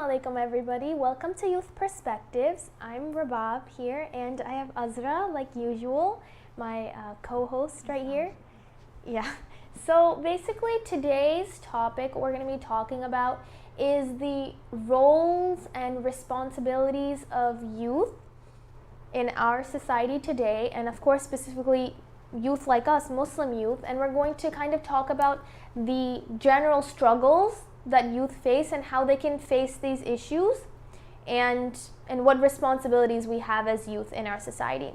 alaikum everybody. Welcome to Youth Perspectives. I'm Rabab here and I have Azra like usual, my co-host right here. Yeah. So basically today's topic we're going to be talking about is the roles and responsibilities of youth in our society today, and of course specifically youth like us, Muslim youth, and we're going to kind of talk about the general struggles that youth face and how they can face these issues and what responsibilities we have as youth in our society.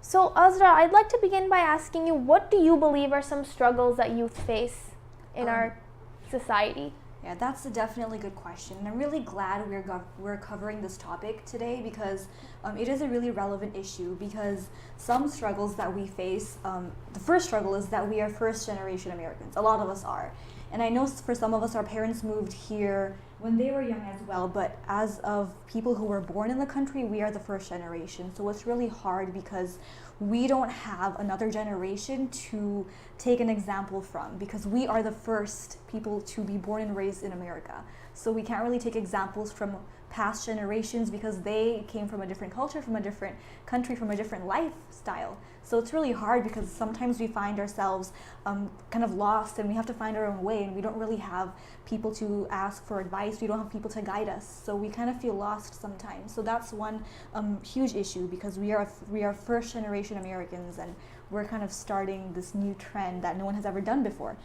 So Azra, I'd like to begin by asking you, what do you believe are some struggles that youth face in our society? Yeah, that's a definitely good question. And I'm really glad we're covering this topic today because it is a really relevant issue, because some struggles that we face, the first struggle is that we are first generation Americans. A lot of us are. And I know for some of us, our parents moved here when they were young as well, but as of people who were born in the country, we are the first generation. So it's really hard because we don't have another generation to take an example from, because we are the first people to be born and raised in America. So we can't really take examples from past generations because they came from a different culture, from a different country, from a different lifestyle. So it's really hard because sometimes we find ourselves kind of lost and we have to find our own way, and we don't really have people to ask for advice. We don't have people to guide us. So we kind of feel lost sometimes. So that's one huge issue, because we are first generation Americans and we're kind of starting this new trend that no one has ever done before.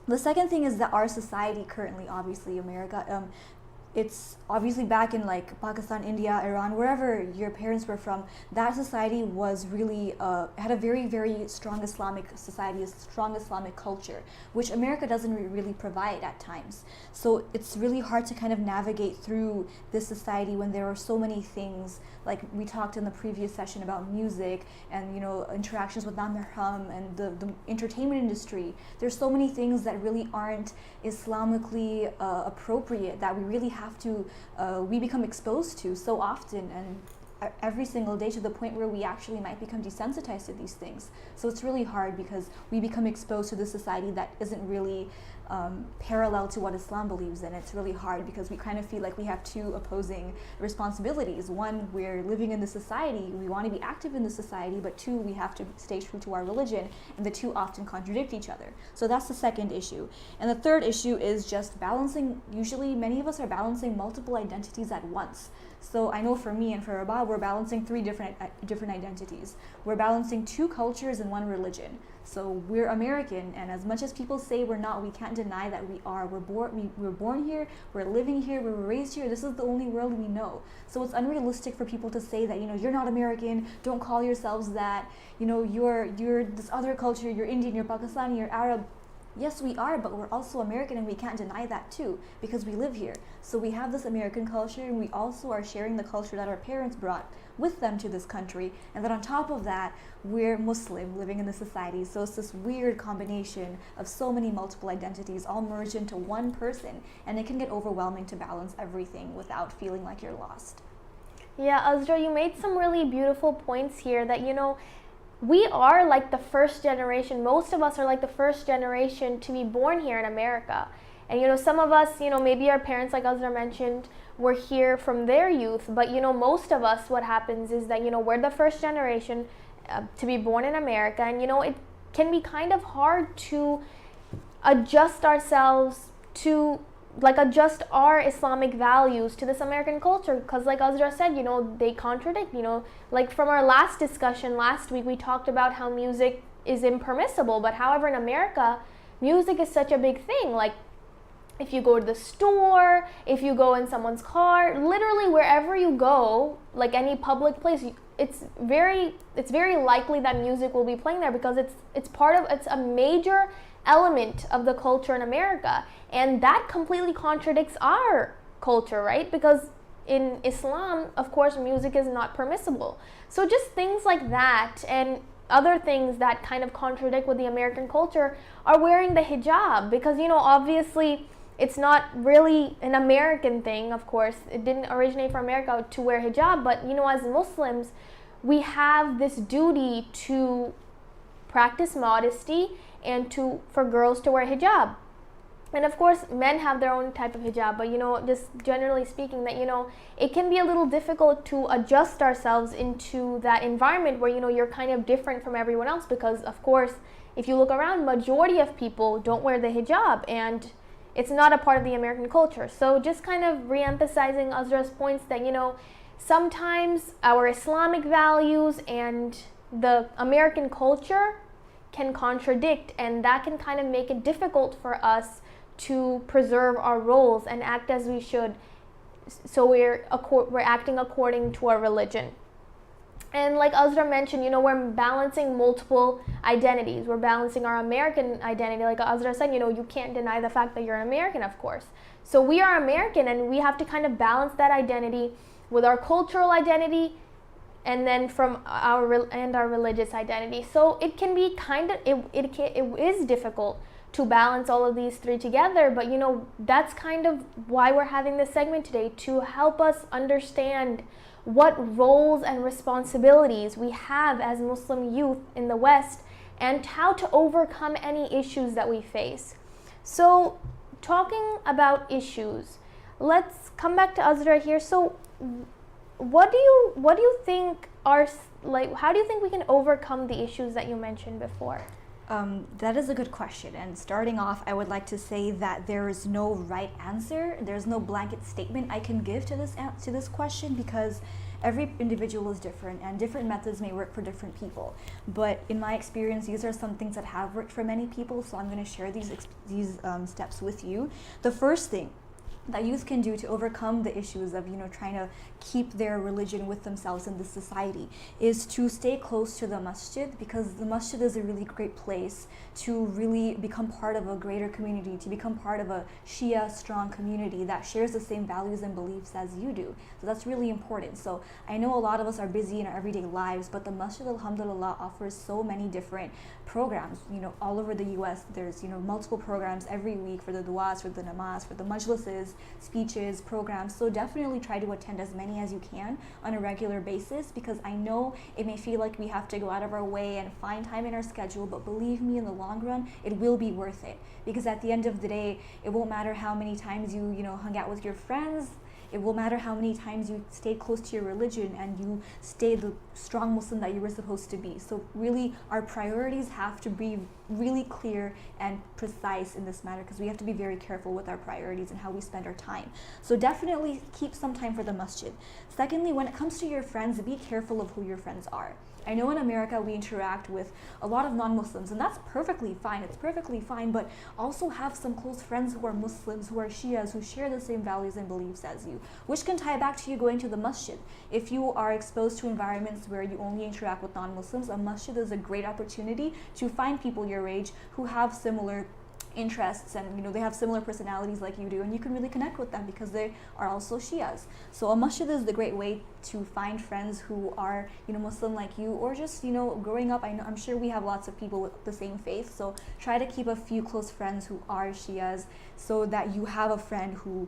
The second thing is that our society currently, obviously America, it's obviously back in like Pakistan, India, Iran, wherever your parents were from, that society was really, had a very, very strong Islamic society, a strong Islamic culture, which America doesn't really provide at times. So it's really hard to kind of navigate through this society when there are so many things, like we talked in the previous session about music and, you know, interactions with non-mahram and the entertainment industry. There's so many things that really aren't Islamically appropriate that we really have to, we become exposed to so often and every single day, to the point where we actually might become desensitized to these things. So it's really hard because we become exposed to this society that isn't really parallel to what Islam believes in. It's really hard because we kind of feel like we have two opposing responsibilities. One, we're living in the society, we want to be active in the society, but two, we have to stay true to our religion, and the two often contradict each other. So that's the second issue. And the third issue is just balancing. Usually many of us are balancing multiple identities at once. So I know for me and for Rabab, we're balancing three different identities. We're balancing two cultures and one religion. So we're American, and as much as people say we're not, we can't deny that we are. We're born here, we're living here, we were raised here. This is the only world we know. So it's unrealistic for people to say that, you know, you're not American, don't call yourselves that, you know, you're this other culture, you're Indian, you're Pakistani, you're Arab. Yes, we are, but we're also American, and we can't deny that too, because we live here. So we have this American culture, and we also are sharing the culture that our parents brought with them to this country. And then on top of that, we're Muslim living in the society. So it's this weird combination of so many multiple identities all merged into one person, and it can get overwhelming to balance everything without feeling like you're lost. Yeah, Azra, you made some really beautiful points here that, you know, we are like the first generation. Most of us are like the first generation to be born here in America. And, you know, some of us, you know, maybe our parents, like Azra mentioned, were here from their youth. But, you know, most of us, what happens is that, you know, we're the first generation to be born in America. And, you know, it can be kind of hard to adjust ourselves to, like, adjust our Islamic values to this American culture, because like Azra said, you know, they contradict. You know, like from our last discussion last week, we talked about how music is impermissible, but however in America, music is such a big thing. Like if you go to the store, if you go in someone's car, literally wherever you go, like any public place, it's very likely that music will be playing there, because it's a major element of the culture in America. And that completely contradicts our culture, right? Because in Islam, of course, music is not permissible. So just things like that and other things that kind of contradict with the American culture are wearing the hijab, because, you know, obviously it's not really an American thing. Of course, it didn't originate from America to wear hijab, but, you know, as Muslims, we have this duty to practice modesty and for girls to wear hijab. And of course men have their own type of hijab, but just generally speaking, that it can be a little difficult to adjust ourselves into that environment where you're kind of different from everyone else, because of course if you look around, majority of people don't wear the hijab and it's not a part of the American culture. So just kind of re-emphasizing Azra's points that sometimes our Islamic values and the American culture can contradict, and that can kind of make it difficult for us to preserve our roles and act as we should, so we're acting according to our religion. And like Azra mentioned, we're balancing multiple identities. We're balancing our American identity. Like Azra said, you can't deny the fact that you're American, of course. So we are American, and we have to kind of balance that identity with our cultural identity, and then from our religious identity. So it can be it is difficult to balance all of these three together, but that's kind of why we're having this segment today, to help us understand what roles and responsibilities we have as Muslim youth in the West, and how to overcome any issues that we face. So talking about issues, let's come back to Azra here. So what do you think are, like, how do you think we can overcome the issues that you mentioned before? That is a good question. And starting off, I would like to say that there is no right answer. There's no blanket statement I can give to this question, because every individual is different and different methods may work for different people. But in my experience, these are some things that have worked for many people. So I'm going to share these steps with you. The first thing that youth can do to overcome the issues of trying to keep their religion with themselves in this society is to stay close to the masjid, because the masjid is a really great place to really become part of a greater community, to become part of a Shia strong community that shares the same values and beliefs as you do. So that's really important. So I know a lot of us are busy in our everyday lives, but the masjid, alhamdulillah, offers so many different programs. All over the US, there's multiple programs every week for the du'as, for the namaz, for the majlises, speeches, programs. So definitely try to attend as many as you can on a regular basis, because I know it may feel like we have to go out of our way and find time in our schedule, but believe me, in the long run it will be worth it, because at the end of the day, it won't matter how many times you hung out with your friends. It will matter how many times you stay close to your religion and you stay the strong Muslim that you were supposed to be. So really, our priorities have to be really clear and precise in this matter, because we have to be very careful with our priorities and how we spend our time. So definitely keep some time for the masjid. Secondly, when it comes to your friends, be careful of who your friends are. I know in America we interact with a lot of non-Muslims, and that's perfectly fine. It's perfectly fine, but also have some close friends who are Muslims, who are Shias, who share the same values and beliefs as you, which can tie back to you going to the masjid. If you are exposed to environments where you only interact with non-Muslims, a masjid is a great opportunity to find people your age who have similar interests, and they have similar personalities like you do, and you can really connect with them because they are also Shias. So a masjid is the great way to find friends who are Muslim like you, or just growing up, I'm sure we have lots of people with the same faith, so try to keep a few close friends who are Shias, so that you have a friend who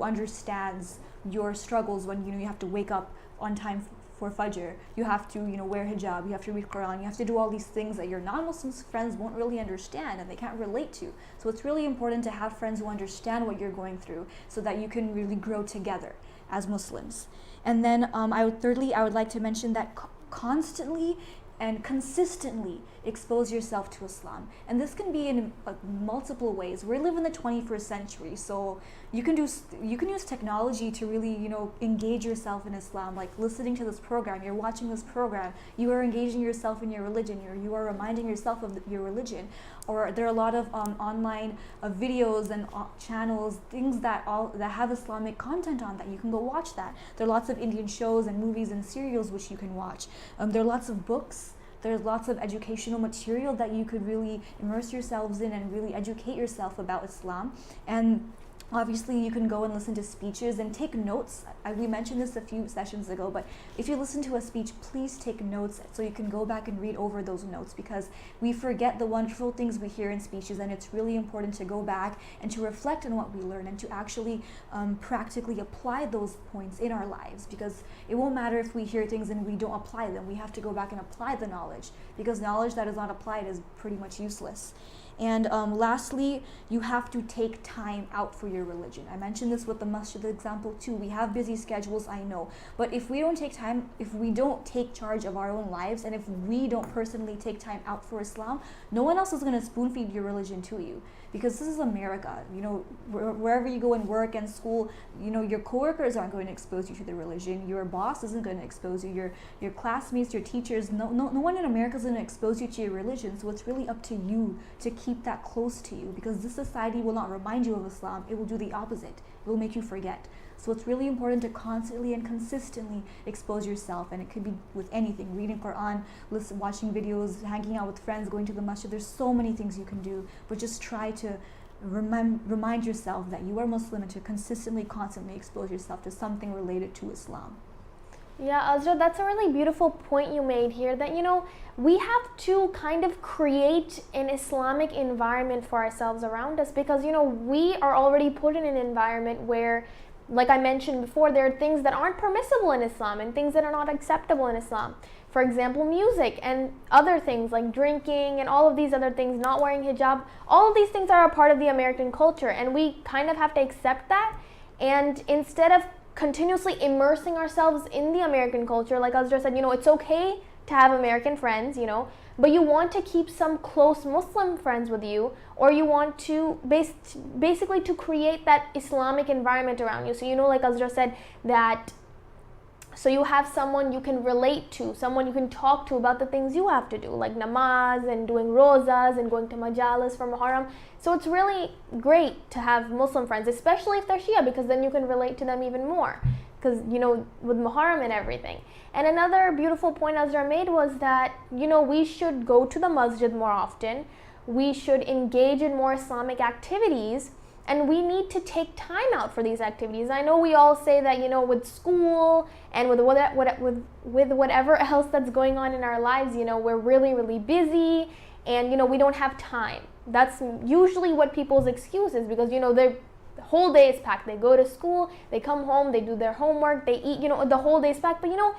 understands your struggles when you have to wake up on time for Fajr, you have to wear hijab, you have to read Quran, you have to do all these things that your non-Muslim friends won't really understand and they can't relate to. So it's really important to have friends who understand what you're going through, so that you can really grow together as Muslims. And then I would like to mention that constantly and consistently expose yourself to Islam. And this can be in multiple ways. We live in the 21st century, so you can use technology to really engage yourself in Islam, like listening to this program, you're watching this program, you are engaging yourself in your religion, you are reminding yourself of your religion. Or there are a lot of online videos and channels, things that have Islamic content on, that you can go watch that. There are lots of Indian shows and movies and serials which you can watch. There are lots of books. There's lots of educational material that you could really immerse yourselves in and really educate yourself about Islam. And obviously, you can go and listen to speeches and take notes. We mentioned this a few sessions ago, but if you listen to a speech, please take notes so you can go back and read over those notes, because we forget the wonderful things we hear in speeches, and it's really important to go back and to reflect on what we learn and to actually practically apply those points in our lives, because it won't matter if we hear things and we don't apply them. We have to go back and apply the knowledge, because knowledge that is not applied is pretty much useless. And lastly, you have to take time out for your religion. I mentioned this with the masjid example too. We have busy schedules, I know, but if we don't take time, if we don't take charge of our own lives, and if we don't personally take time out for Islam, no one else is going to spoon feed your religion to you. Because this is America, you know, wherever you go and work and school, you know, your coworkers aren't going to expose you to the religion. Your boss isn't going to expose you. Your classmates, your teachers, no one in America is going to expose you to your religion. So it's really up to you to keep that close to you, because this society will not remind you of Islam. It will do the opposite. It will make you forget. So it's really important to constantly and consistently expose yourself, and it could be with anything: reading Quran, watching videos, hanging out with friends, going to the masjid. There's so many things you can do, but just try to remind yourself that you are Muslim, and to consistently, constantly expose yourself to something related to Islam. Yeah, Azra, that's a really beautiful point you made here, that, you know, we have to kind of create an Islamic environment for ourselves around us, because, you know, we are already put in an environment where, like I mentioned before, there are things that aren't permissible in Islam and things that are not acceptable in Islam. For example, music and other things like drinking and all of these other things, not wearing hijab, all of these things are a part of the American culture, and we kind of have to accept that. And instead of continuously immersing ourselves in the American culture, like Azra said, you know, it's okay to have American friends, you know, but you want to keep some close Muslim friends with you, or you want to basically to create that Islamic environment around you. So, you know, like Azra said, that so you have someone you can relate to, someone you can talk to about the things you have to do, like namaz and doing rozas and going to majalis for Muharram. So it's really great to have Muslim friends, especially if they're Shia, because then you can relate to them even more, because, you know, with Muharram and everything. And another beautiful point Azra made was that, you know, we should go to the masjid more often. We should engage in more Islamic activities, and we need to take time out for these activities. I know we all say that, you know, with school and with whatever else that's going on in our lives, you know, we're really, really busy, and, you know, we don't have time. That's usually what people's excuse is, because, you know, the whole day is packed. They go to school, they come home, they do their homework, they eat, you know, the whole day is packed. But, you know,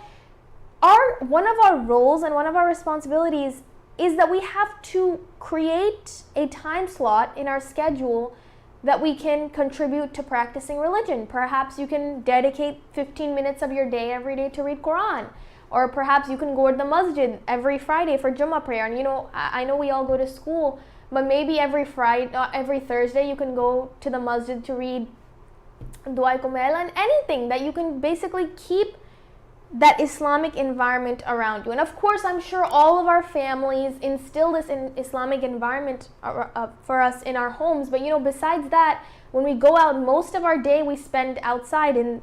one of our roles and one of our responsibilities is that we have to create a time slot in our schedule that we can contribute to practicing religion. Perhaps you can dedicate 15 minutes of your day every day to read Quran, or perhaps you can go to the masjid every Friday for Jummah prayer. And, you know, I know we all go to school, but maybe every Thursday you can go to the masjid to read Dua Kumail, and anything that you can basically keep that Islamic environment around you. And of course, I'm sure all of our families instill this Islamic environment for us in our homes. But, you know, besides that, when we go out, most of our day we spend outside in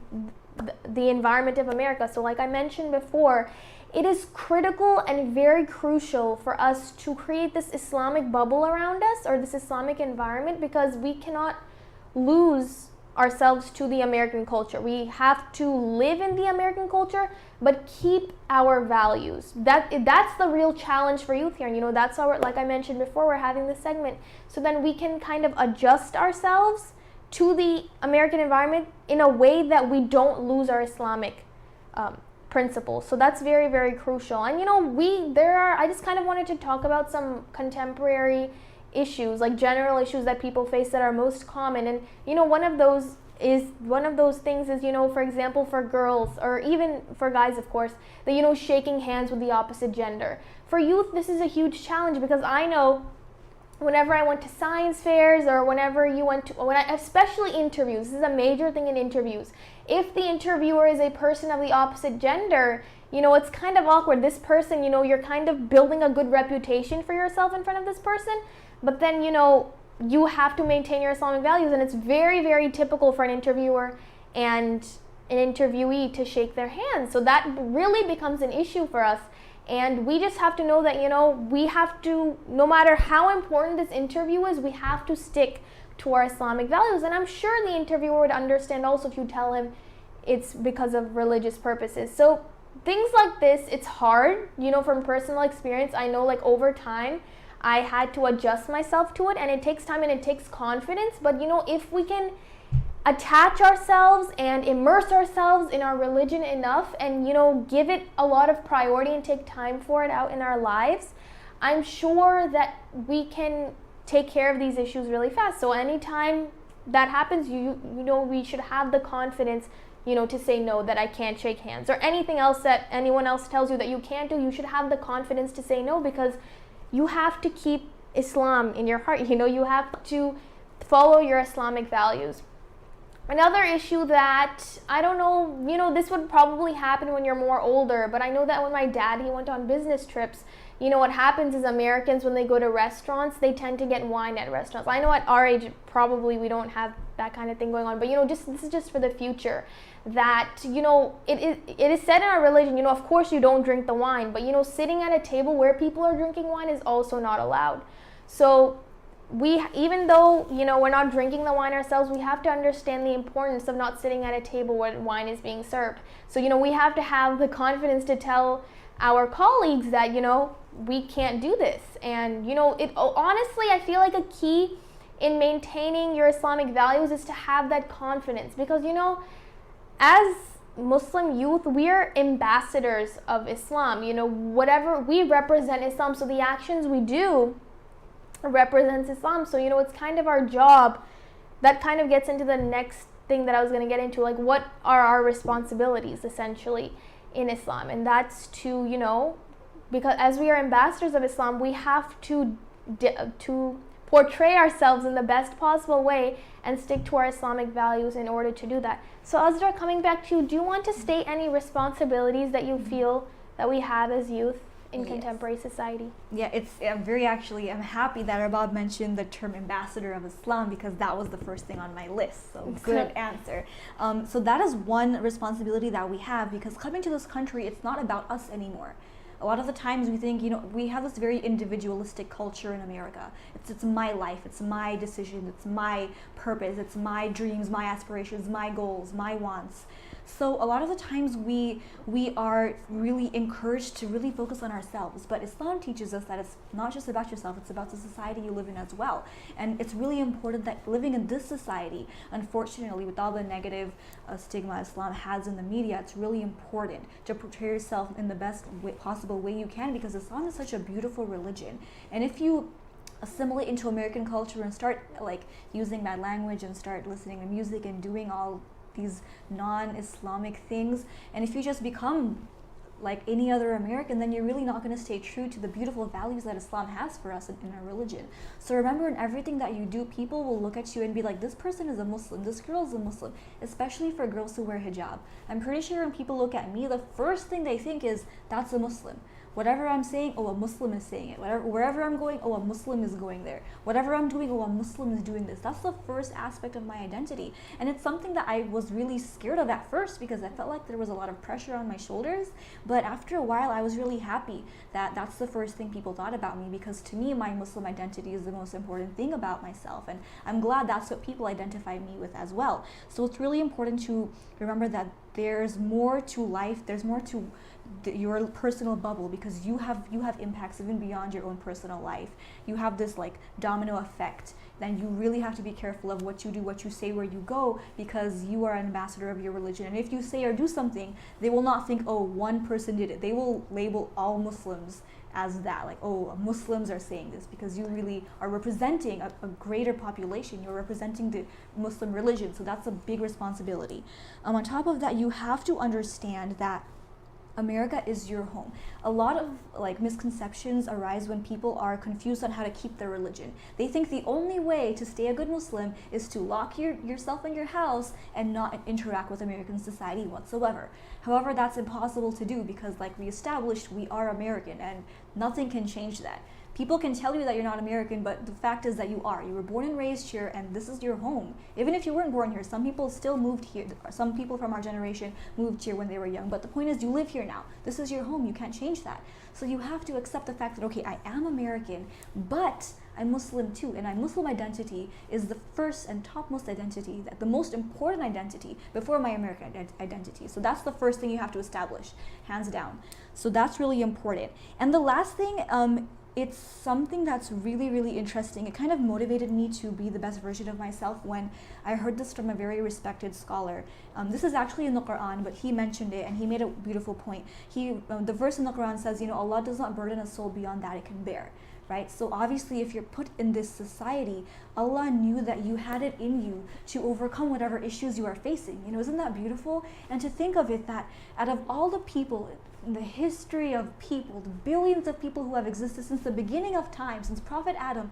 the environment of America. So like I mentioned before, it is critical and very crucial for us to create this Islamic bubble around us, or this Islamic environment, because we cannot lose ourselves to the American culture. We have to live in the American culture, but keep our values. That's the real challenge for youth here. And, you know, that's how, like I mentioned before, we're having this segment, so then we can kind of adjust ourselves to the American environment in a way that we don't lose our Islamic principles. So that's very, very crucial. And, you know, I just kind of wanted to talk about some contemporary issues, like general issues that people face that are most common. And, you know, one of those things is, you know, for example, for girls, or even for guys, of course, that, you know, shaking hands with the opposite gender. For youth, this is a huge challenge, because I know whenever I went to science fairs, or whenever you went to, especially interviews, this is a major thing in interviews. If the interviewer is a person of the opposite gender, you know, it's kind of awkward. This person, you know, you're kind of building a good reputation for yourself in front of this person, but then, you know, you have to maintain your Islamic values, and it's very, very typical for an interviewer and an interviewee to shake their hands. So that really becomes an issue for us. And we just have to know that, you know, we have to, no matter how important this interview is, we have to stick to our Islamic values. And I'm sure the interviewer would understand also if you tell him it's because of religious purposes. So things like this, it's hard, you know, from personal experience. I know, like, over time, I had to adjust myself to it, and it takes time and it takes confidence. But, you know, if we can attach ourselves and immerse ourselves in our religion enough, and, you know, give it a lot of priority and take time for it out in our lives, I'm sure that we can take care of these issues really fast. So anytime that happens, you know, we should have the confidence, you know, to say no, that I can't shake hands, or anything else that anyone else tells you that you can't do. You should have the confidence to say no, because you have to keep Islam in your heart. You know, you have to follow your Islamic values. Another issue that, I don't know, you know, this would probably happen when you're more older, but I know that when my dad, he went on business trips, you know, what happens is Americans, when they go to restaurants, they tend to get wine at restaurants. I know at our age, probably we don't have that kind of thing going on, but, you know, this is just for the future, that, you know, it is said in our religion, you know, of course you don't drink the wine, but, you know, sitting at a table where people are drinking wine is also not allowed. So even though, you know, we're not drinking the wine ourselves, we have to understand the importance of not sitting at a table where wine is being served. So, you know, we have to have the confidence to tell our colleagues that, you know, we can't do this. And, you know, honestly, I feel like a key in maintaining your Islamic values is to have that confidence, because, you know, as Muslim youth, we are ambassadors of Islam. You know, whatever, we represent Islam, so the actions we do represents Islam. So, you know, it's kind of our job. That kind of gets into the next thing that I was going to get into, like, what are our responsibilities essentially in Islam? And that's to, you know, because as we are ambassadors of Islam, we have to portray ourselves in the best possible way and stick to our Islamic values in order to do that. So Azra, coming back to you, do you want to state any responsibilities that you feel that we have as youth in contemporary society? Yeah, I'm happy that Rabab mentioned the term ambassador of Islam, because that was the first thing on my list. So good answer. So that is one responsibility that we have, because coming to this country, it's not about us anymore. A lot of the times we think, you know, we have this very individualistic culture in America. It's my life, it's my decision, it's my purpose, it's my dreams, my aspirations, my goals, my wants. So a lot of the times we are really encouraged to really focus on ourselves, but Islam teaches us that it's not just about yourself, it's about the society you live in as well. And it's really important that living in this society, unfortunately, with all the negative stigma Islam has in the media, it's really important to portray yourself in the best possible way you can, because Islam is such a beautiful religion. And if you assimilate into American culture and start like using bad language and start listening to music and doing all these non-Islamic things, and if you just become like any other American, then you're really not going to stay true to the beautiful values that Islam has for us in our religion. So remember, in everything that you do, people will look at you and be like, this person is a Muslim, this girl is a Muslim, especially for girls who wear hijab. I'm pretty sure when people look at me, the first thing they think is, that's a Muslim. Whatever I'm saying, oh, a Muslim is saying it. Wherever I'm going, oh, a Muslim is going there. Whatever I'm doing, oh, a Muslim is doing this. That's the first aspect of my identity. And it's something that I was really scared of at first, because I felt like there was a lot of pressure on my shoulders. But after a while, I was really happy that that's the first thing people thought about me, because to me, my Muslim identity is the most important thing about myself. And I'm glad that's what people identify me with as well. So it's really important to remember that there's more to life, there's more to your personal bubble, because you have impacts even beyond your own personal life. You have this like domino effect. Then you really have to be careful of what you do, what you say, where you go, because you are an ambassador of your religion. And if you say or do something, they will not think, oh, one person did it. They will label all Muslims as that, like, oh, Muslims are saying this, because you really are representing a greater population. You're representing the Muslim religion, so that's a big responsibility. On top of that, you have to understand that America is your home. A lot of like misconceptions arise when people are confused on how to keep their religion. They think the only way to stay a good Muslim is to lock yourself in your house and not interact with American society whatsoever. However, that's impossible to do, because like we established, we are American and nothing can change that. People can tell you that you're not American, but the fact is that you are. You were born and raised here, and this is your home. Even if you weren't born here, some people still moved here. Some people from our generation moved here when they were young, but the point is you live here now. This is your home. You can't change that. So you have to accept the fact that, okay, I am American, but I'm Muslim too, and my Muslim identity is the first and topmost identity, the most important identity before my American identity. So that's the first thing you have to establish, hands down. So that's really important. And the last thing, it's something that's really, really interesting. It kind of motivated me to be the best version of myself when I heard this from a very respected scholar. This is actually in the Quran, but he mentioned it and he made a beautiful point. The verse in the Quran says, Allah does not burden a soul beyond that it can bear. right? So obviously, if you're put in this society, Allah knew that you had it in you to overcome whatever issues you are facing. Isn't that beautiful? And to think of it that out of all the people in the history of people, the billions of people who have existed since the beginning of time, since Prophet Adam,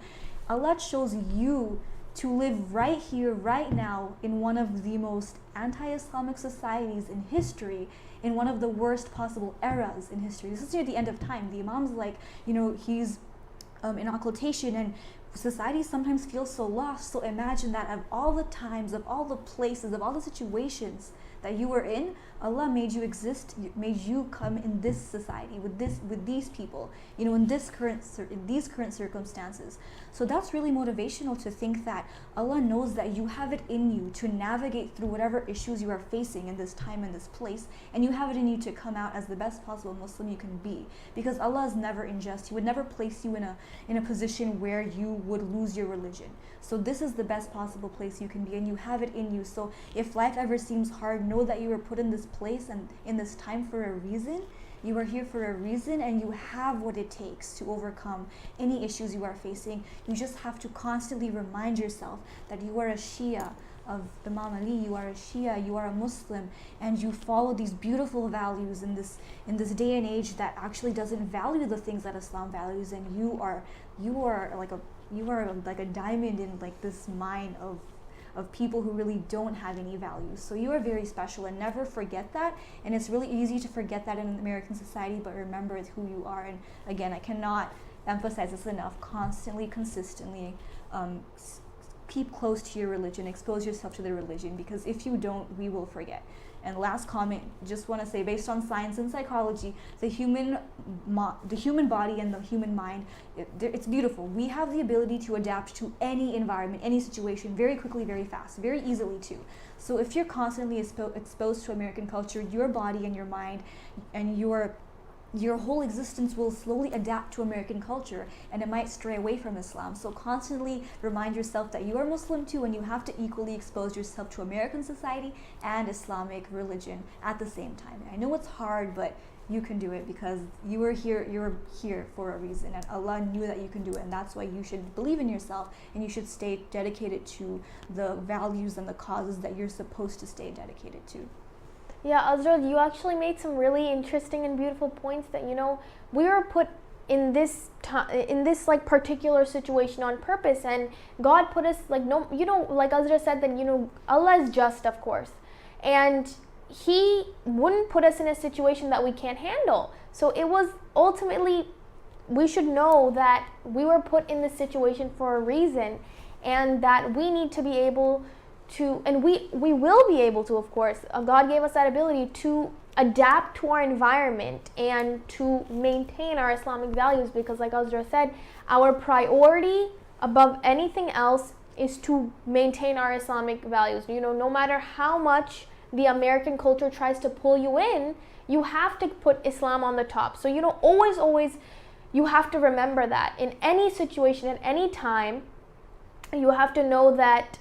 Allah chose you to live right here, right now, in one of the most anti-Islamic societies in history, in one of the worst possible eras in history. This is near the end of time. The Imam's like, he's in occultation, and society sometimes feels so lost. So imagine that of all the times, of all the places, of all the situations that you were in, Allah made you exist, made you come in this society with these people, in these current circumstances. So that's really motivational to think that Allah knows that you have it in you to navigate through whatever issues you are facing in this time and this place, and you have it in you to come out as the best possible Muslim you can be, because Allah is never unjust. He would never place you in a position where you would lose your religion. So this is the best possible place you can be, and you have it in you. So if life ever seems hard, know that you were put in this place and in this time for a reason. You are here for a reason, and you have what it takes to overcome any issues you are facing. You just have to constantly remind yourself that you are a Shia of Imam Ali, you are a Shia, you are a Muslim, and you follow these beautiful values in this day and age that actually doesn't value the things that Islam values, and you are like a diamond in like this mine of people who really don't have any values. So you are very special, and never forget that. And it's really easy to forget that in American society, but remember it's who you are. And again, I cannot emphasize this enough. Constantly, consistently, keep close to your religion, expose yourself to the religion, because if you don't, we will forget. And last comment, just want to say, based on science and psychology, the human body and the human mind, it's beautiful. We have the ability to adapt to any environment, any situation, very quickly, very fast, very easily too. So if you're constantly exposed to American culture, your body and your mind and your whole existence will slowly adapt to American culture, and it might stray away from Islam. So constantly remind yourself that you are Muslim too, and you have to equally expose yourself to American society and Islamic religion at the same time. I know it's hard, but you can do it, because you're here for a reason, and Allah knew that you can do it, and that's why you should believe in yourself, and you should stay dedicated to the values and the causes that you're supposed to stay dedicated to. Yeah, Azra, you actually made some really interesting and beautiful points that, we were put in this like particular situation on purpose, and God put us like, like Azra said, that, Allah is just, of course, and He wouldn't put us in a situation that we can't handle. So it was ultimately, we should know that we were put in this situation for a reason, and that we need to be able to, and we will be able to, of course, God gave us that ability to adapt to our environment and to maintain our Islamic values, because like Azra said, our priority above anything else is to maintain our Islamic values. No matter how much the American culture tries to pull you in, you have to put Islam on the top. So always you have to remember that in any situation, at any time, you have to know that.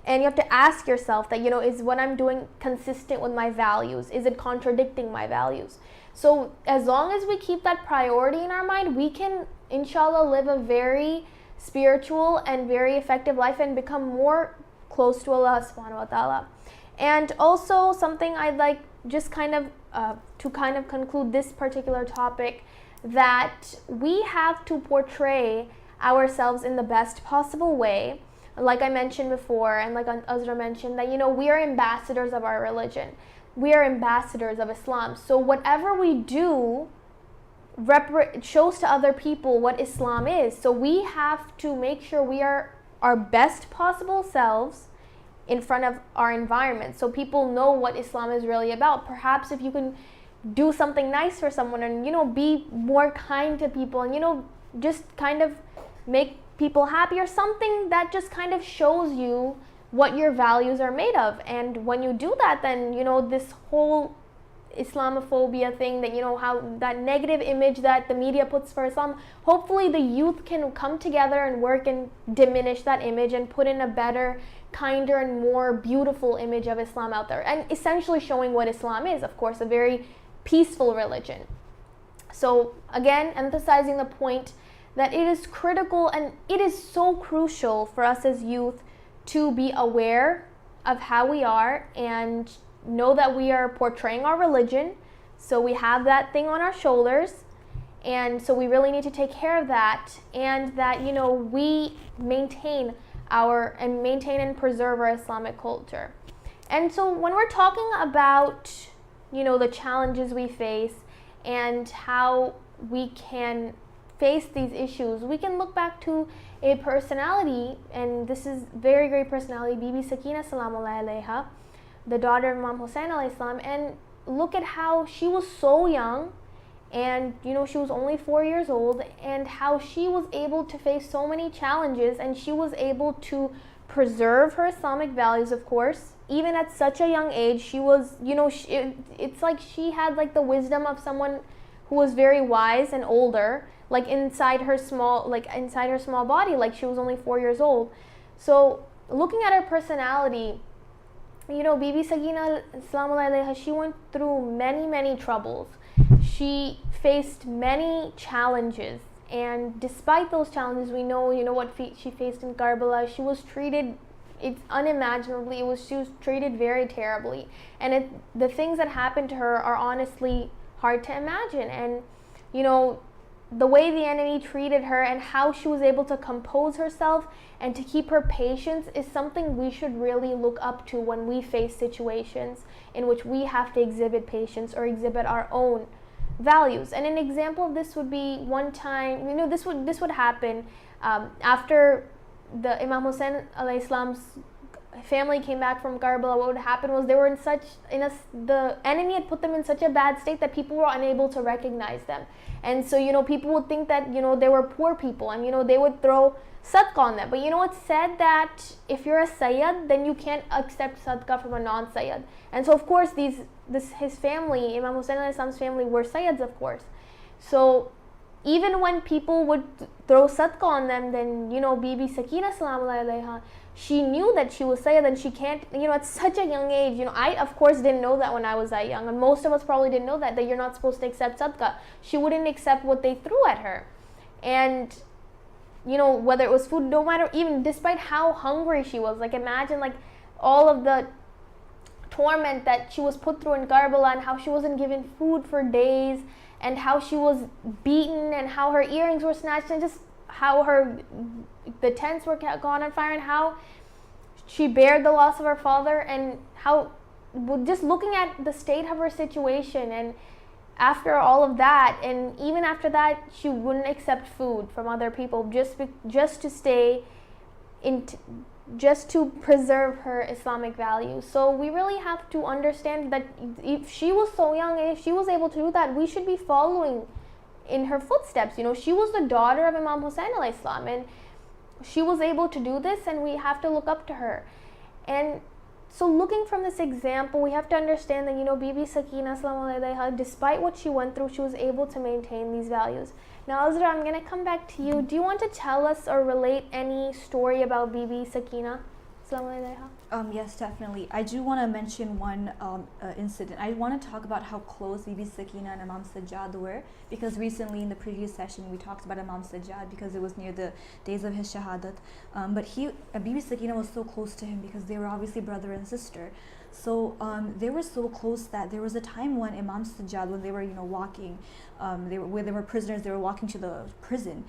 And you have to ask yourself that, is what I'm doing consistent with my values? Is it contradicting my values? So as long as we keep that priority in our mind, we can, inshallah, live a very spiritual and very effective life and become more close to Allah subhanahu wa ta'ala. And also something I'd like just to conclude this particular topic, that we have to portray ourselves in the best possible way. Like I mentioned before, and like Azra mentioned, that we are ambassadors of our religion. We are ambassadors of Islam. So whatever we do shows to other people what Islam is. So we have to make sure we are our best possible selves in front of our environment, so people know what Islam is really about. Perhaps if you can do something nice for someone, and be more kind to people, and just kind of make people happy, or something that just kind of shows you what your values are made of. And when you do that, then this whole Islamophobia thing, that how that negative image that the media puts for Islam, hopefully the youth can come together and work and diminish that image and put in a better, kinder, and more beautiful image of Islam out there, and essentially showing what Islam is, of course, a very peaceful religion. So again, emphasizing the point that it is critical and it is so crucial for us as youth to be aware of how we are and know that we are portraying our religion. So we have that thing on our shoulders, and so we really need to take care of that, and that, you know, we maintain and preserve our Islamic culture. And so when we're talking about, you know, the challenges we face and how we can face these issues, we can look back to a personality, and this is very great personality, Bibi Sakina Salamullahi alayha, the daughter of Imam Hussein alayhi salam, and look at how she was so young, and you know, she was only 4 years old, and how she was able to face so many challenges, and she was able to preserve her Islamic values, of course, even at such a young age. She was, you know, it's like she had like the wisdom of someone who was very wise and older, like inside her small body, like she was only 4 years old. So looking at her personality, you know, Bibi Sakina Salamullahi alayha, she went through many troubles. She faced many challenges, and despite those challenges, we know, you know, what she faced in Karbala. She was treated, it's unimaginably, she was treated very terribly, and the things that happened to her are honestly hard to imagine. And you know, the way the enemy treated her and how she was able to compose herself and to keep her patience is something we should really look up to when we face situations in which we have to exhibit patience or exhibit our own values. And an example of this would be one time, you know, this would happen after the Imam Hussein alayhi salam's family came back from Karbala. What would happen was they were the enemy had put them in such a bad state that people were unable to recognize them. And so, you know, people would think that, you know, they were poor people, and, you know, they would throw sadaqah on them. But, you know, it's said that if you're a Sayyid, then you can't accept sadaqah from a non-Sayyid. And so, of course, his family, Imam Hussein alayhi salam's family, were Sayyids, of course. So even when people would throw sadaqah on them, then, you know, Bibi Sakina Salamullahi alayha, she knew that she was Sayyid, and she can't, you know, at such a young age, you know, I of course didn't know that when I was that young, and most of us probably didn't know that you're not supposed to accept sadaqah. She wouldn't accept what they threw at her. And, you know, whether it was food, no matter, even despite how hungry she was, like imagine like all of the torment that she was put through in Karbala, and how she wasn't given food for days, and how she was beaten, and how her earrings were snatched, and just how the tents were gone on fire, and how she bared the loss of her father, and how just looking at the state of her situation. And after all of that, and even after that, she wouldn't accept food from other people just to stay in, just to preserve her Islamic values. So we really have to understand that if she was so young, and if she was able to do that, we should be following in her footsteps. You know, she was the daughter of Imam Hussein alayhi salam, and she was able to do this, and we have to look up to her. And so looking from this example, we have to understand that, you know, Bibi Sakina Salamullahi alayha, despite what she went through, she was able to maintain these values. Now, Azra, I'm going to come back to you. Do you want to tell us or relate any story about Bibi Sakina Salamullahi alayha? Yes, definitely. I do want to mention one incident. I want to talk about how close Bibi Sakina and Imam Sajjad were, because recently in the previous session we talked about Imam Sajjad because it was near the days of his shahadat. But Bibi Sakina was so close to him because they were obviously brother and sister. So they were so close that there was a time when Imam Sajjad, when they were, you know, walking, they were prisoners, they were walking to the prison.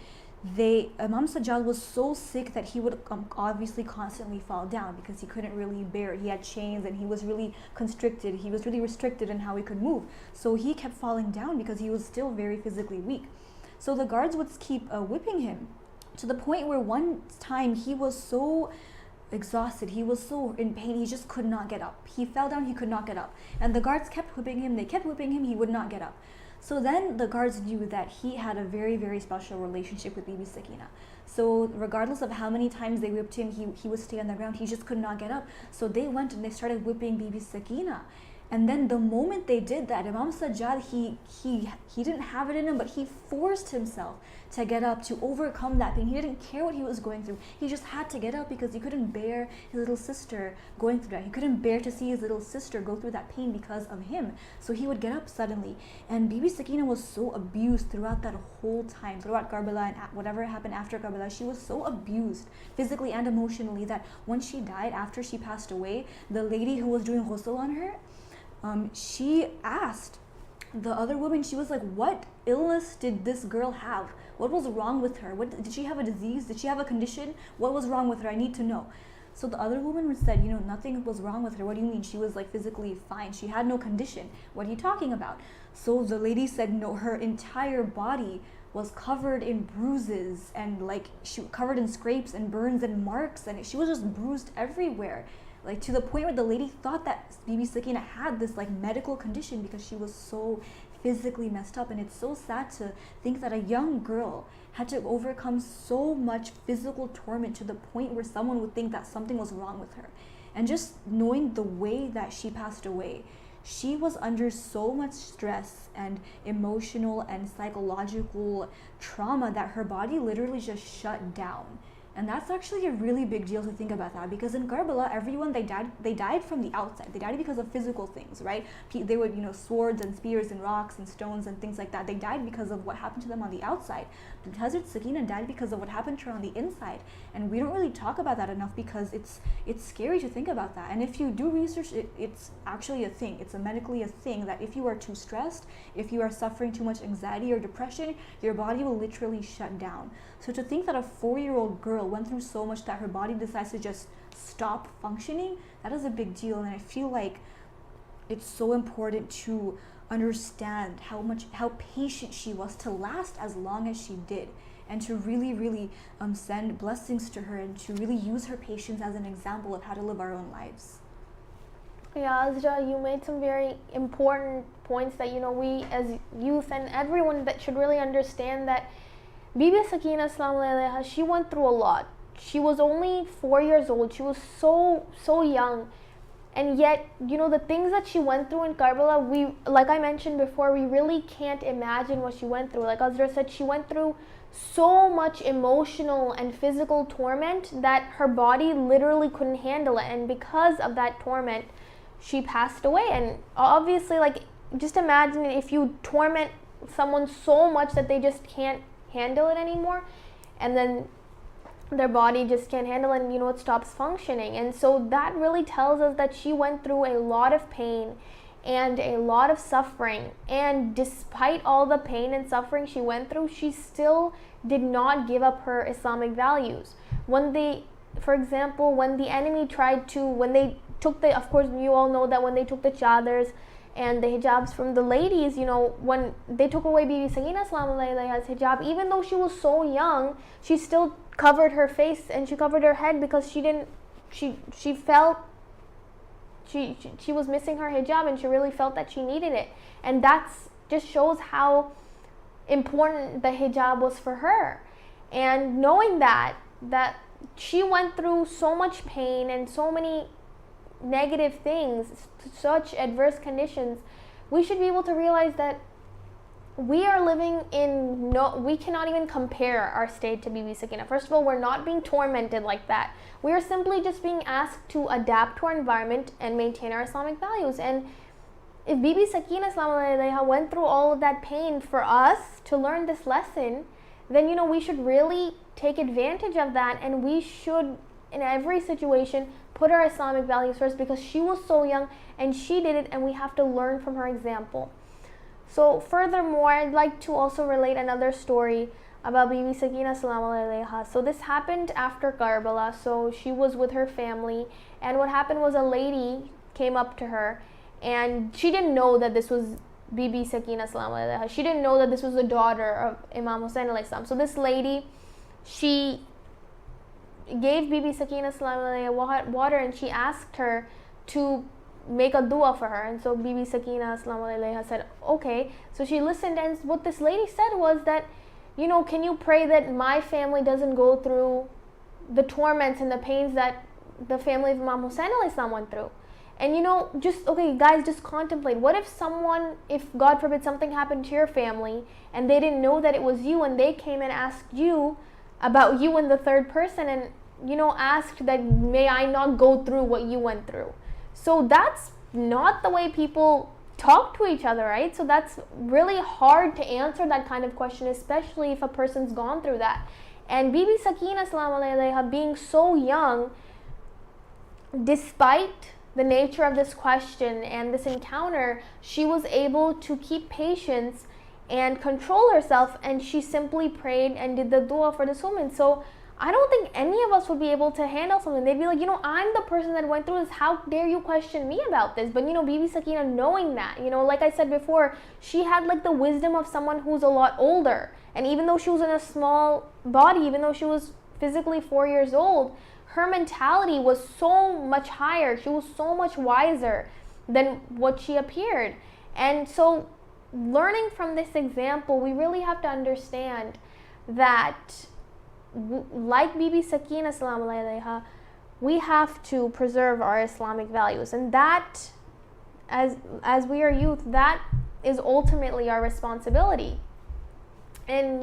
Imam Sajjad was so sick that he would obviously constantly fall down because he couldn't really bear it. He had chains and he was really constricted. He was really restricted in how he could move. So he kept falling down because he was still very physically weak. So the guards would keep whipping him, to the point where one time he was so exhausted, he was so in pain, he just could not get up. He fell down, he could not get up. And the guards kept whipping him, they kept whipping him, he would not get up. So then the guards knew that he had a very, very special relationship with Bibi Sakina. So regardless of how many times they whipped him, he would stay on the ground, he just could not get up. So they went and they started whipping Bibi Sakina. And then the moment they did that, Imam Sajjad, he didn't have it in him, but he forced himself to get up, to overcome that pain. He didn't care what he was going through. He just had to get up because he couldn't bear his little sister going through that. He couldn't bear to see his little sister go through that pain because of him. So he would get up suddenly. And Bibi Sakina was so abused throughout that whole time, throughout Karbala and whatever happened after Karbala. She was so abused physically and emotionally that when she died, after she passed away, the lady who was doing ghusl on her, she asked the other woman, she was like, what illness did this girl have? What was wrong with her? Did she have a disease? Did she have a condition? What was wrong with her? I need to know. So the other woman said, nothing was wrong with her. What do you mean? She was like physically fine. She had no condition. What are you talking about? So the lady said, no, her entire body was covered in bruises and like she covered in scrapes and burns and marks, and she was just bruised everywhere. Like to the point where the lady thought that Bibi Sakina had this like medical condition because she was so physically messed up. And it's so sad to think that a young girl had to overcome so much physical torment to the point where someone would think that something was wrong with her. And just knowing the way that she passed away, she was under so much stress and emotional and psychological trauma that her body literally just shut down. And that's actually a really big deal to think about that, because in Karbala, everyone, they died from the outside. They died because of physical things, right? They would, swords and spears and rocks and stones and things like that. They died because of what happened to them on the outside. But Hazrat Sakina died because of what happened to her on the inside. And we don't really talk about that enough because it's scary to think about that. And if you do research, it's actually a thing. It's medically a thing that if you are too stressed, if you are suffering too much anxiety or depression, your body will literally shut down. So to think that a 4-year-old girl went through so much that her body decides to just stop functioning, that is a big deal. And I feel like it's so important to understand how patient she was to last as long as she did, and to really send blessings to her, and to really use her patience as an example of how to live our own lives. Yeah, Azra, you made some very important points that we as youth and everyone that should really understand that Bibi Sakina, she went through a lot. She was only 4 years old. She was so young. And yet, the things that she went through in Karbala, like I mentioned before, we really can't imagine what she went through. Like Azra said, she went through so much emotional and physical torment that her body literally couldn't handle it. And because of that torment, she passed away. And obviously, just imagine if you torment someone so much that they just can't handle it anymore, and then their body just can't handle it, and it stops functioning. And so that really tells us that she went through a lot of pain and a lot of suffering, and despite all the pain and suffering she went through, she still did not give up her Islamic values. For example, when the enemy when they took of course you all know that when they took the chadars and the hijabs from the ladies, when they took away Bibi Sakina's hijab, even though she was so young, she still covered her face and she covered her head because she felt she was missing her hijab, and she really felt that she needed it. And that's just shows how important the hijab was for her. And knowing that she went through so much pain and so many negative things, such adverse conditions, we should be able to realize that we are living we cannot even compare our state to Bibi Sakina. First of all, we're not being tormented like that. We are simply just being asked to adapt to our environment and maintain our Islamic values. And if Bibi Sakina went through all of that pain for us to learn this lesson, then we should really take advantage of that, and we should, in every situation, put our Islamic values first, because she was so young and she did it, and we have to learn from her example. So furthermore, I'd like to also relate another story about Bibi Sakina salam alayha. So this happened after Karbala. So she was with her family, and what happened was a lady came up to her, and she didn't know that this was Bibi Sakina salam alayha. She didn't know that this was the daughter of Imam Hussain alayhi salam. So this lady, she gave Bibi Sakina salam alayha water, and she asked her to make a dua for her. And so Bibi Sakina salam alayha said, okay. So she listened, and what this lady said was that, can you pray that my family doesn't go through the torments and the pains that the family of Imam Hussain alayhi salam went through? And just, okay, guys, just contemplate. What if if God forbid something happened to your family and they didn't know that it was you, and they came and asked you about you in the third person, and asked that, may I not go through what you went through? So that's not the way people talk to each other, right? So that's really hard to answer that kind of question, especially if a person's gone through that. And Bibi Sakina salam alayha, being so young, despite the nature of this question and this encounter, she was able to keep patience and control herself, and she simply prayed and did the dua for this woman. So I don't think any of us would be able to handle something. They'd be like, I'm the person that went through this. How dare you question me about this? But, Bibi Sakina, knowing that, like I said before, she had like the wisdom of someone who's a lot older. And even though she was in a small body, even though she was physically 4 years old, her mentality was so much higher. She was so much wiser than what she appeared. And so learning from this example, we really have to understand that, like Bibi Sakina salam alayha, we have to preserve our Islamic values, and that, as we are youth, that is ultimately our responsibility. And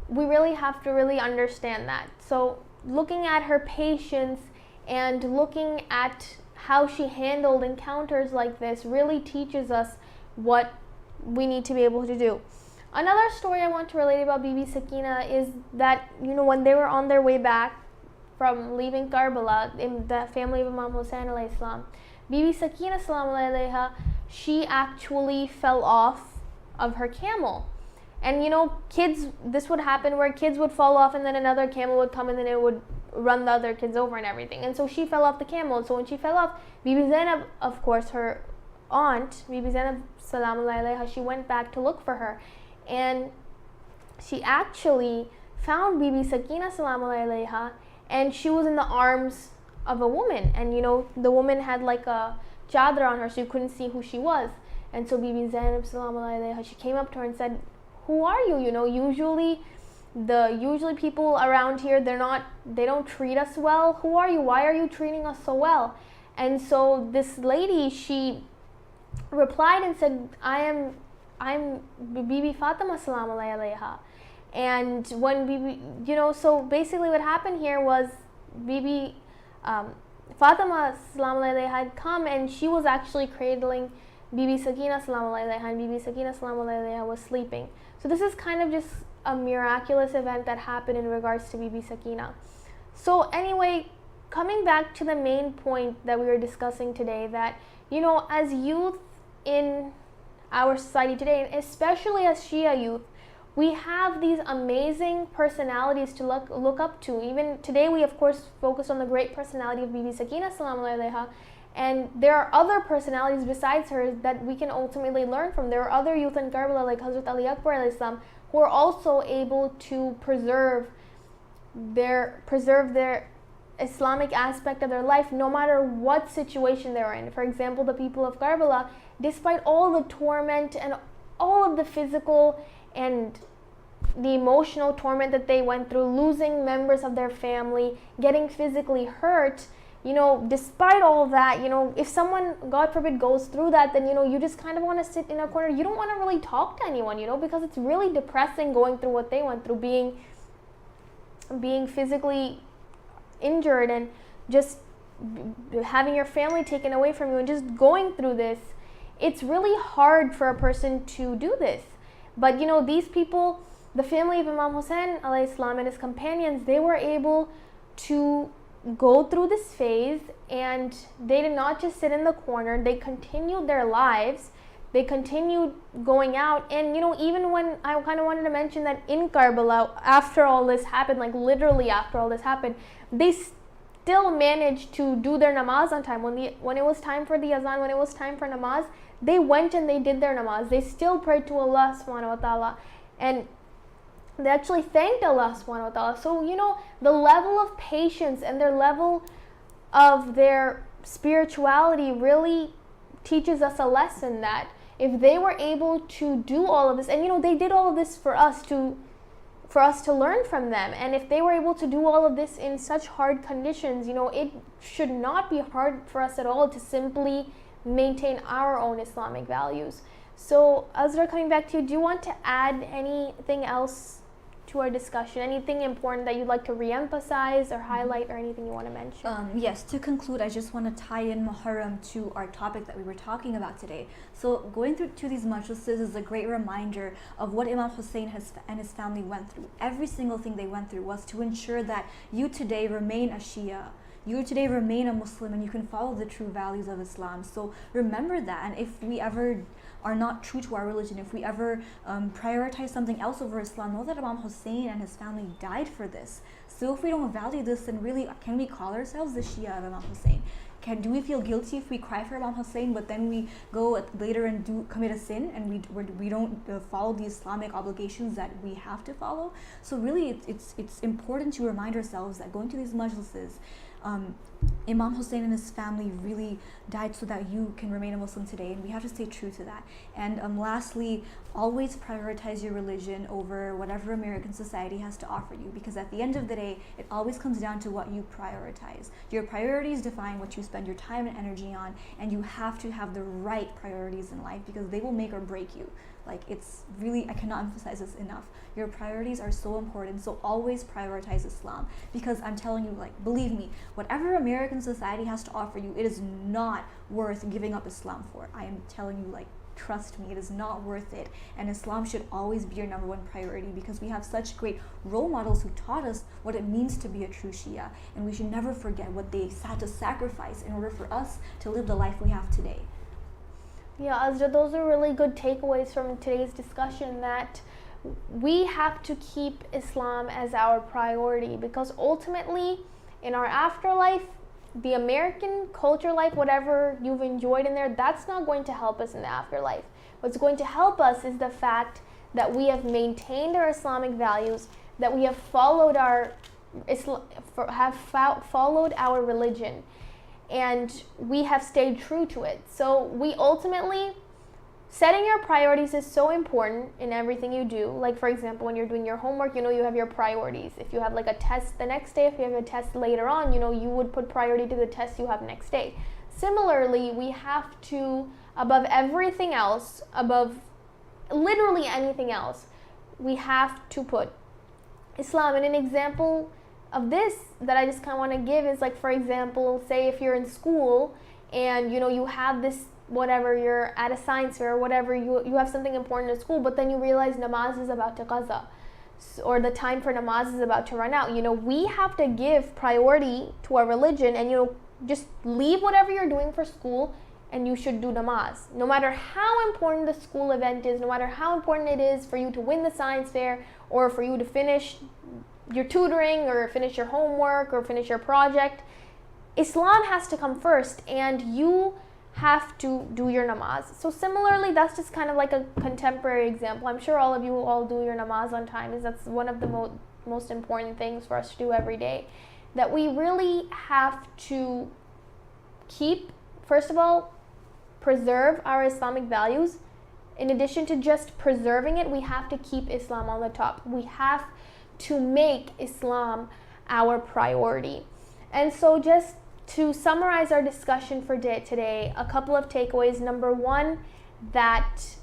we really have to really understand that. So looking at her patience and looking at how she handled encounters like this really teaches us what we need to be able to do. Another story I want to relate about Bibi Sakina is that, when they were on their way back from leaving Karbala, in the family of Imam Hussain alayhi salam, Bibi Sakina salam alayha, she actually fell off of her camel. And kids, this would happen where kids would fall off and then another camel would come and then it would run the other kids over and everything. And so she fell off the camel. So when she fell off, Bibi Zainab, of course, her aunt, Bibi Zainab salam alayha, she went back to look for her. And she actually found Bibi Sakina salam alayha, and she was in the arms of a woman. And the woman had like a chadra on her, so you couldn't see who she was. And so Bibi Zainab salam alayha, she came up to her and said, who are you? Usually people around here, they don't treat us well. Who are you? Why are you treating us so well? And so this lady, she replied and said, I'm Bibi Fatima salam alayha. And when Bibi, so basically what happened here was Bibi Fatima salam alayha had come, and she was actually cradling Bibi Sakina salam alayha, and Bibi Sakina salam alayha was sleeping. So this is kind of just a miraculous event that happened in regards to Bibi Sakina. So anyway, coming back to the main point that we were discussing today, that, as youth in our society today, and especially as Shia youth, we have these amazing personalities to look up to. Even today, we of course focus on the great personality of Bibi Sakina salam alayha, and there are other personalities besides her that we can ultimately learn from. There are other youth in Karbala like Hazrat Ali Akbar alayhi salam, who are also able to preserve their Islamic aspect of their life, no matter what situation they're in. For example, the people of Karbala, despite all the torment and all of the physical and the emotional torment that they went through, losing members of their family, getting physically hurt, despite all that, if someone, God forbid, goes through that, then, you just kind of want to sit in a corner. You don't want to really talk to anyone, because it's really depressing going through what they went through, being physically injured and just having your family taken away from you and just going through this. It's really hard for a person to do this. But, these people, the family of Imam Hussain alayhi salam and his companions, they were able to go through this phase, and they did not just sit in the corner. They continued their lives. They continued going out. And even when I kind of wanted to mention that in Karbala, after all this happened, like literally after all this happened, they still managed to do their namaz on time. When it was time for the azan, when it was time for namaz, they went and they did their namaz. They still prayed to Allah subhanahu wa ta'ala, and they actually thanked Allah subhanahu wa ta'ala. So, the level of patience and their level of their spirituality really teaches us a lesson that if they were able to do all of this, and they did all of this for us to for us to learn from them. And if they were able to do all of this in such hard conditions, it should not be hard for us at all to simply maintain our own Islamic values. So Azra, coming back to you, do you want to add anything else to our discussion? Anything important that you'd like to re-emphasize or highlight, or anything you want to mention? Yes, to conclude, I just want to tie in Muharram to our topic that we were talking about today. So going through to these majlises is a great reminder of what Imam Hussein and his family went through. Every single thing they went through was to ensure that you today remain a Shia. You today remain a Muslim, and you can follow the true values of Islam. So remember that, and if we ever are not true to our religion, if we ever prioritize something else over Islam, know that Imam Hussein and his family died for this. So if we don't value this, then really, can we call ourselves the Shia of Imam Hussein? Do we feel guilty if we cry for Imam Hussein, but then we go later and commit a sin, and we don't follow the Islamic obligations that we have to follow? So really, it's important to remind ourselves that going to these majlises, Imam Hussein and his family really died so that you can remain a Muslim today, and we have to stay true to that. And lastly, always prioritize your religion over whatever American society has to offer you, because at the end of the day, it always comes down to what you prioritize. Your priorities define what you spend your time and energy on, and you have to have the right priorities in life, because they will make or break you. It's really, I cannot emphasize this enough. Your priorities are so important, so always prioritize Islam, because I'm telling you, believe me, whatever American society has to offer you, it is not worth giving up Islam for. I am telling you, trust me, it is not worth it. And Islam should always be your number one priority, because we have such great role models who taught us what it means to be a true Shia, and we should never forget what they had to sacrifice in order for us to live the life we have today. Yeah, Azra, those are really good takeaways from today's discussion, that we have to keep Islam as our priority, because ultimately in our afterlife, the American culture life, whatever you've enjoyed in there, that's not going to help us in the afterlife. What's going to help us is the fact that we have maintained our Islamic values, that we have followed our followed our religion, and we have stayed true to it. So we ultimately, setting your priorities is so important in everything you do. For example, when you're doing your homework, you have your priorities. If you have a test the next day, if you have a test later on, you would put priority to the test you have next day. Similarly, we have to, above everything else, above literally anything else, we have to put Islam. And an example of this that I just kind of want to give is, for example, say if you're in school and you have this, whatever, you're at a science fair or whatever, you have something important at school, but then you realize namaz is about to qaza, or the time for namaz is about to run out. We have to give priority to our religion, and just leave whatever you're doing for school, and you should do namaz. No matter how important the school event is, no matter how important it is for you to win the science fair, or for you to finish your tutoring, or finish your homework, or finish your project, Islam has to come first, and you have to do your namaz. So similarly, that's just kind of a contemporary example. I'm sure all of you all do your namaz on time, as that's one of the most important things for us to do every day. That we really have to keep, first of all, preserve our Islamic values. In addition to just preserving it, we have to keep Islam on the top. We have to make Islam our priority. And so just to summarize our discussion for today, a couple of takeaways. Number one, that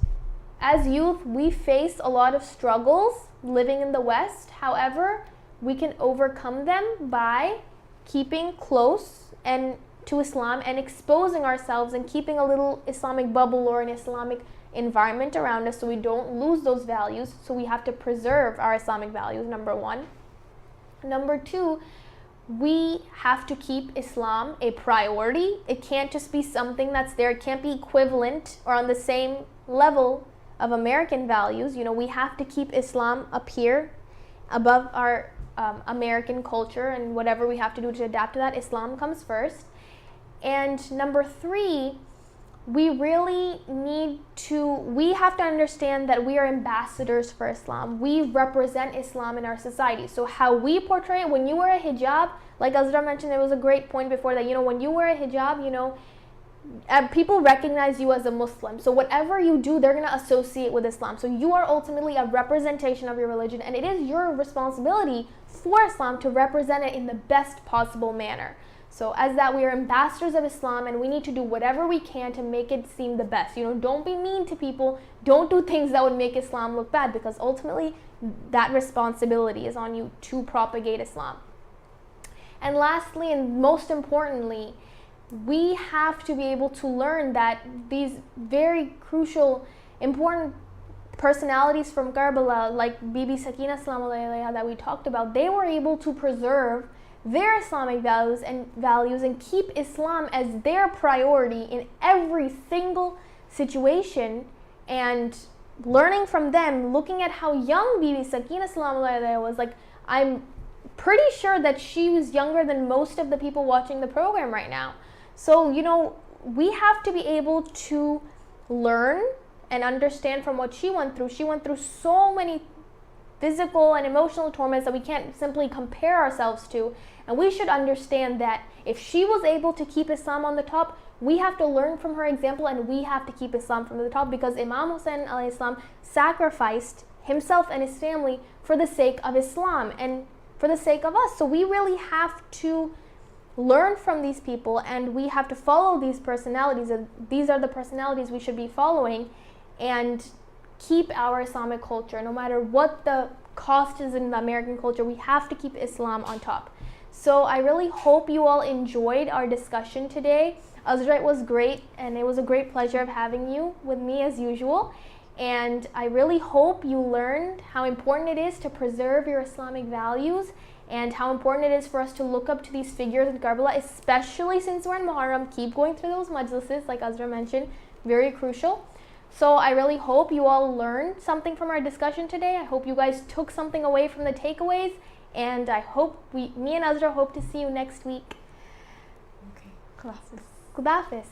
as youth, we face a lot of struggles living in the West. However, we can overcome them by keeping close to Islam and exposing ourselves and keeping a little Islamic bubble or an Islamic environment around us, so we don't lose those values. So we have to preserve our Islamic values, number one. Number two, we have to keep Islam a priority. It can't just be something that's there. It can't be equivalent or on the same level of American values. We have to keep Islam up here above our American culture, and whatever we have to do to adapt to that, Islam comes first. And number three, we have to understand that we are ambassadors for Islam. We represent Islam in our society. So how we portray it, when you wear a hijab, like Azra mentioned, there was a great point before that, when you wear a hijab, people recognize you as a Muslim. So whatever you do, they're going to associate with Islam. So you are ultimately a representation of your religion, and it is your responsibility for Islam to represent it in the best possible manner. So as that, we are ambassadors of Islam, and we need to do whatever we can to make it seem the best. Don't be mean to people. Don't do things that would make Islam look bad, because ultimately that responsibility is on you to propagate Islam. And lastly, and most importantly, we have to be able to learn that these very crucial, important personalities from Karbala, like Bibi Sakina Salamu alayha that we talked about, they were able to preserve their Islamic values and keep Islam as their priority in every single situation. And learning from them, looking at how young Bibi Sakina Salamu alayha was, like, I'm pretty sure that she was younger than most of the people watching the program right now. So, we have to be able to learn and understand from what she went through. She went through so many physical and emotional torments that we can't simply compare ourselves to. And we should understand that if she was able to keep Islam on the top, we have to learn from her example, and we have to keep Islam from the top, because Imam Hussein alayhi salam sacrificed himself and his family for the sake of Islam and for the sake of us. So we really have to learn from these people, and we have to follow these personalities, and these are the personalities we should be following, and keep our Islamic culture. No matter what the cost is in the American culture, we have to keep Islam on top. So I really hope you all enjoyed our discussion today. Azra, it was great, and it was a great pleasure of having you with me as usual. And I really hope you learned how important it is to preserve your Islamic values, and how important it is for us to look up to these figures in Karbala, especially since we're in Muharram. Keep going through those majlises, like Azra mentioned, very crucial. So I really hope you all learned something from our discussion today. I hope you guys took something away from the takeaways, and I hope me and Azra hope to see you next week. Okay. Khuda Hafiz. Khuda Hafiz.